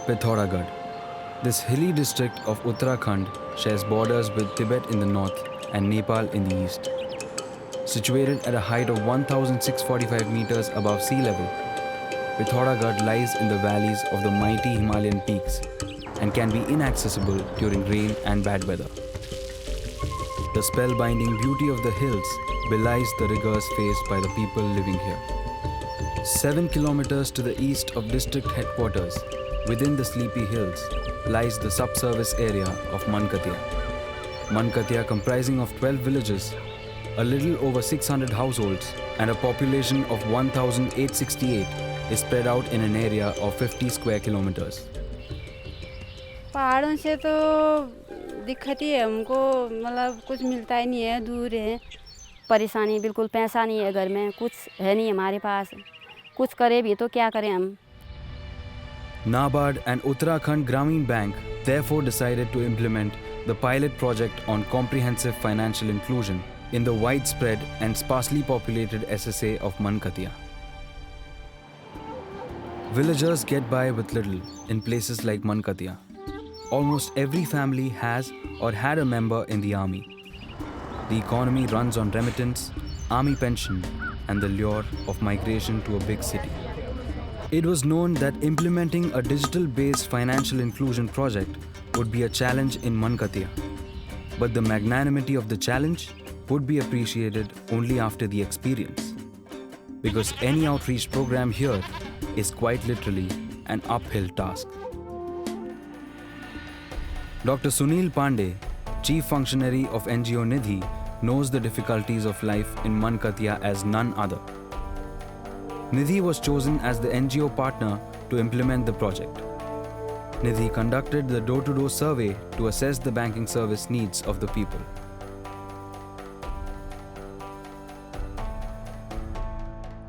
Pithoragarh. This hilly district of Uttarakhand shares borders with Tibet in the north and Nepal in the east. Situated at a height of 1,645 meters above sea level, Pithoragarh lies in the valleys of the mighty Himalayan peaks and can be inaccessible during rain and bad weather. The spellbinding beauty of the hills belies the rigors faced by the people living here. 7 kilometers to the east of district headquarters, within the Sleepy Hills, lies the subservice area of Mankatia. Mankatia, comprising of 12 villages, a little over 600 households, and a population of 1,868, is spread out in an area of 50 square kilometers. पहाड़ों से तो दिक्कत ही है हमको, मतलब कुछ मिलता ही नहीं है, दूर है, परेशानी, बिल्कुल पैसा नहीं है घर में, कुछ है नहीं हमारे पास, कुछ करे भी तो क्या करें हम. NABARD and Uttarakhand Grameen Bank therefore decided to implement the pilot project on comprehensive financial inclusion in the widespread and sparsely populated SSA of Mankatia. Villagers get by with little in places like Mankatia. Almost every family has or had a member in the army. The economy runs on remittance, army pension, and the lure of migration to a big city. It was known that implementing a digital-based financial inclusion project would be a challenge in Mankatia. But the magnanimity of the challenge would be appreciated only after the experience. Because any outreach program here is quite literally an uphill task. Dr. Sunil Pandey, Chief Functionary of NGO Nidhi, knows the difficulties of life in Mankatia as none other. Nidhi was chosen as the NGO partner to implement the project. Nidhi conducted the door-to-door survey to assess the banking service needs of the people.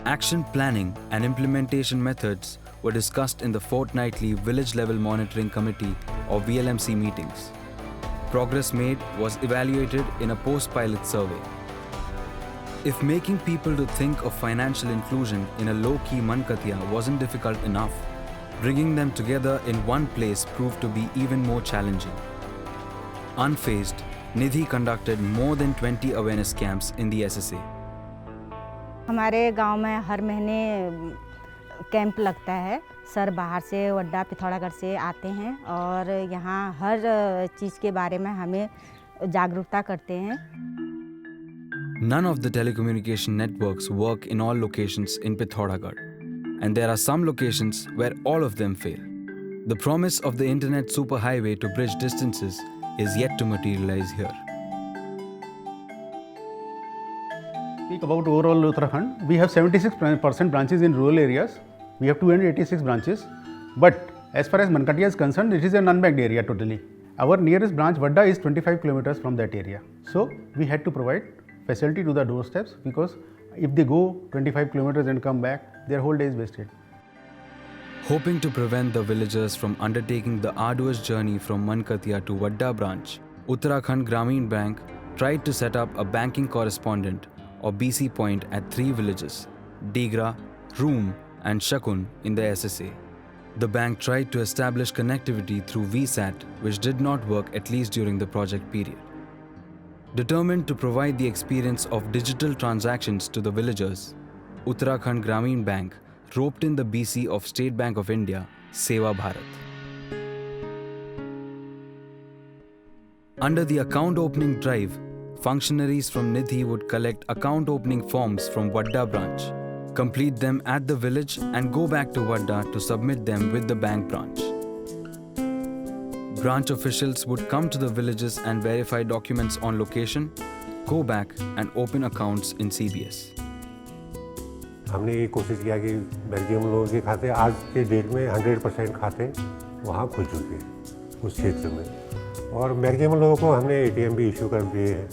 Action planning and implementation methods were discussed in the fortnightly Village Level Monitoring Committee or VLMC meetings. Progress made was evaluated in a post-pilot survey. If making people to think of financial inclusion in a low-key Mankatia wasn't difficult enough, bringing them together in one place proved to be even more challenging. Unfazed, Nidhi conducted more than 20 awareness camps in the SSA. हमारे गांव में हर महीने camp लगता है. Sir बाहर से वड्डा पिथौरागढ़ से आते हैं और यहाँ हर चीज़ के बारे में हमें जागरूकता करते हैं. None of the telecommunication networks work in all locations in Pithoragarh, and there are some locations where all of them fail. The promise of the internet superhighway to bridge distances is yet to materialize here. Speak about overall Uttarakhand, we have 76% branches in rural areas. We have 286 branches, but as far as Mankatia is concerned, it is an unbanked area totally. Our nearest branch, Vadda, is 25 kilometers from that area. So we had to provide facility to the doorsteps, because if they go 25 kilometers and come back, their whole day is wasted. Hoping to prevent the villagers from undertaking the arduous journey from Mankatia to Vadda branch, Uttarakhand Grameen Bank tried to set up a banking correspondent or BC point at 3 villages, Digra, Room and Shakun in the SSA. The bank tried to establish connectivity through VSAT, which did not work at least during the project period. Determined to provide the experience of digital transactions to the villagers, Uttarakhand Grameen Bank roped in the BC of State Bank of India, Seva Bharat. Under the account opening drive, functionaries from Nidhi would collect account opening forms from Vadda branch, complete them at the village and go back to Vadda to submit them with the bank branch. Branch officials would come to the villages and verify documents on location, go back and open accounts in CBS. हमने ये कोशिश किया कि maximum लोगों के खाते आज के डेट में 100% खाते वहाँ खुल चुके हैं उस क्षेत्र में, और मैक्सिमम लोगों को हमने ATM भी इशू कर दिए हैं.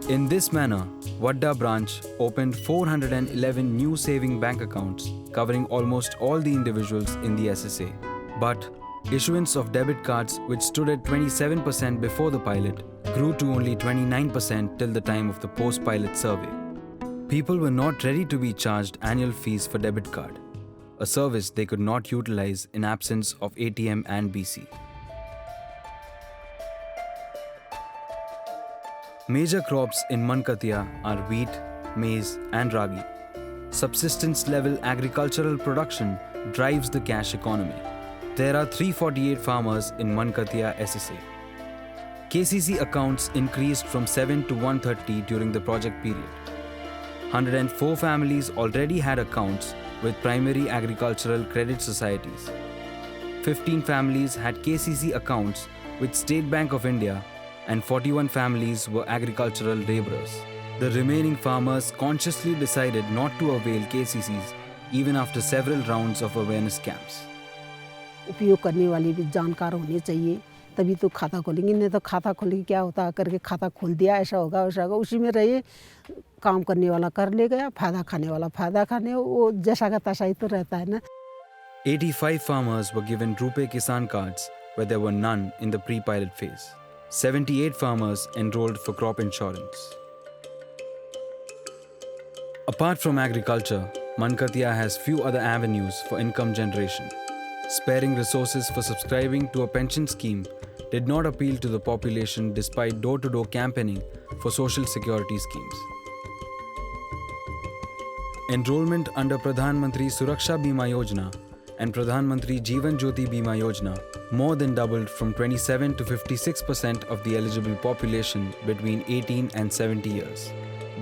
In this manner, Vadda branch opened 411 new saving bank accounts covering almost all the individuals in the SSA. But issuance of debit cards, which stood at 27% before the pilot, grew to only 29% till the time of the post-pilot survey. People were not ready to be charged annual fees for debit card. a service they could not utilize in absence of ATM and BC. Major crops in Mankatia are wheat, maize, and ragi. Subsistence level agricultural production drives the cash economy. There are 348 farmers in Mankatia SSA. KCC accounts increased from 7 to 130 during the project period. 104 families already had accounts with primary agricultural credit societies. 15 families had KCC accounts with State Bank of India and 41 families were agricultural laborers. The remaining farmers consciously decided not to avail KCCs even after several rounds of awareness camps. उपयोग करने वाले भी जानकार होने चाहिए, तभी तो खाता खोलेंगे, नहीं तो खाता खोल के क्या होता है करके खाता खोल दिया, ऐसा होगा वैसा होगा, उसी में रहिए, काम करने वाला कर ले गया, फायदा खाने वाला फायदा खाने, वो जैसा का तैसा ही तो रहता है ना। 85 farmers were given Rupee Kisan cards where there were none in the pre-pilot phase. 78 farmers enrolled for crop insurance. Apart from agriculture, Mankatia has few other avenues for income generation. Sparing resources for subscribing to a pension scheme did not appeal to the population despite door-to-door campaigning for social security schemes. Enrollment under Pradhan Mantri Suraksha Bima Yojana and Pradhan Mantri Jeevan Jyoti Bima Yojana more than doubled from 27 to 56% of the eligible population between 18 and 70 years.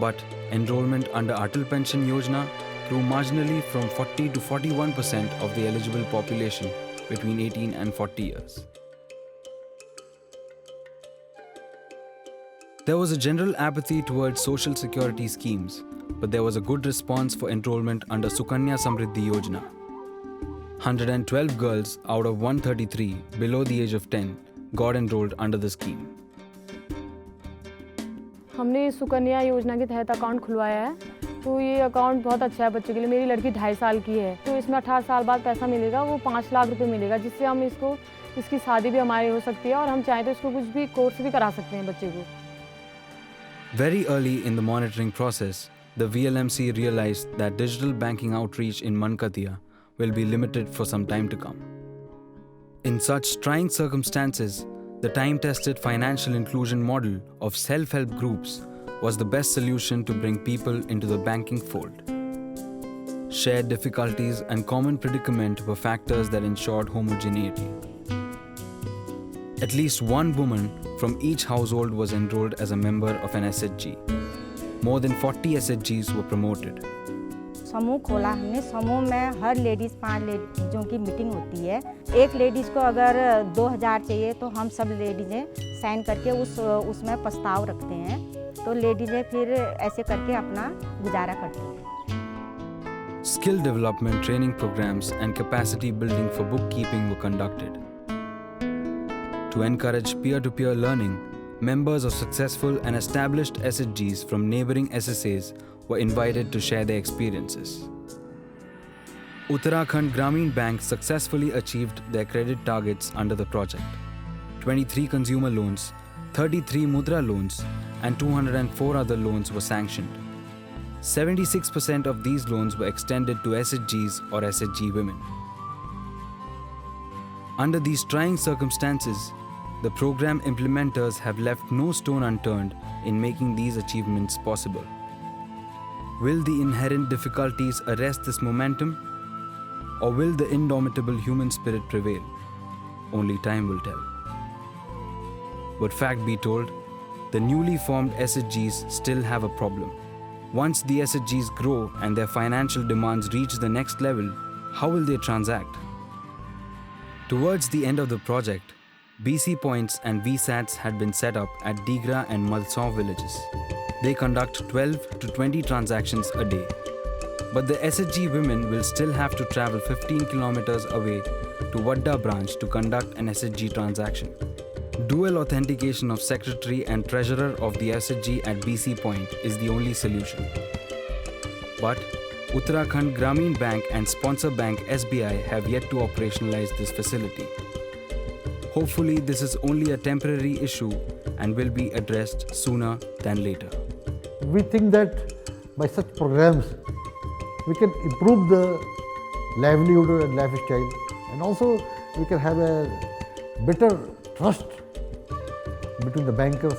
But enrollment under Atal Pension Yojana grew marginally from 40 to 41% of the eligible population between 18 and 40 years. There was a general apathy towards social security schemes, but there was a good response for enrollment under Sukanya Samriddhi Yojana. 112 girls out of 133 below the age of 10 got enrolled under the scheme. हमने सुकन्या योजना के तहत account खुलवाया है, तो ये account बहुत अच्छा है बच्चे के लिए। मेरी लड़की 2.5 साल की है, तो इसमें 18 साल बाद पैसा मिलेगा, वो 5 लाख रुपए मिलेगा, जिससे हम इसकी शादी भी हमारी हो सकती है और हम चाहें तो इसको कुछ भी कोर्स भी करा सकते हैं बच्चे को। Very early in the monitoring process, the VLMC realized that digital banking outreach in Mankatia will be limited for some time to come. In such trying circumstances, the time-tested financial inclusion model of self-help groups was the best solution to bring people into the banking fold. Shared difficulties and common predicament were factors that ensured homogeneity. At least one woman from each household was enrolled as a member of an SHG. More than 40 SHGs were promoted. समूह खोला हमने, समूह में हर ladies 5 लेडीज़ों की meeting होती है। एक ladies को अगर 2000 चाहिए तो हम सब लेडीज़ें साइन करके उसमें प्रस्ताव रखते हैं, तो लेडीज़ें फिर ऐसे करके अपना गुजारा करती हैं। Skill development training programs and capacity building for bookkeeping were conducted. To encourage peer-to-peer learning, members of successful and established SHGs from neighboring SSAs were invited to share their experiences. Uttarakhand Grameen Bank successfully achieved their credit targets under the project. 23 consumer loans, 33 mudra loans, and 204 other loans were sanctioned. 76% of these loans were extended to SHGs or SHG women. Under these trying circumstances, the program implementers have left no stone unturned in making these achievements possible. Will the inherent difficulties arrest this momentum, or will the indomitable human spirit prevail? Only time will tell. But fact be told, the newly formed SHGs still have a problem. Once the SHGs grow and their financial demands reach the next level, how will they transact? Towards the end of the project, BC points and VSATs had been set up at Digra and Malsaw villages. They conduct 12 to 20 transactions a day. But the SHG women will still have to travel 15 kilometers away to Wadda branch to conduct an SHG transaction. Dual authentication of secretary and treasurer of the SHG at BC point is the only solution. But Uttarakhand Grameen Bank and sponsor bank SBI have yet to operationalize this facility. Hopefully, this is only a temporary issue and will be addressed sooner than later. We think that by such programs, we can improve the livelihood and lifestyle, and also we can have a better trust between the bankers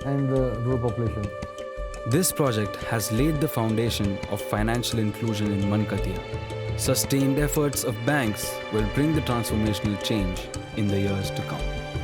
and the rural population. This project has laid the foundation of financial inclusion in Mankatia. Sustained efforts of banks will bring the transformational change in the years to come.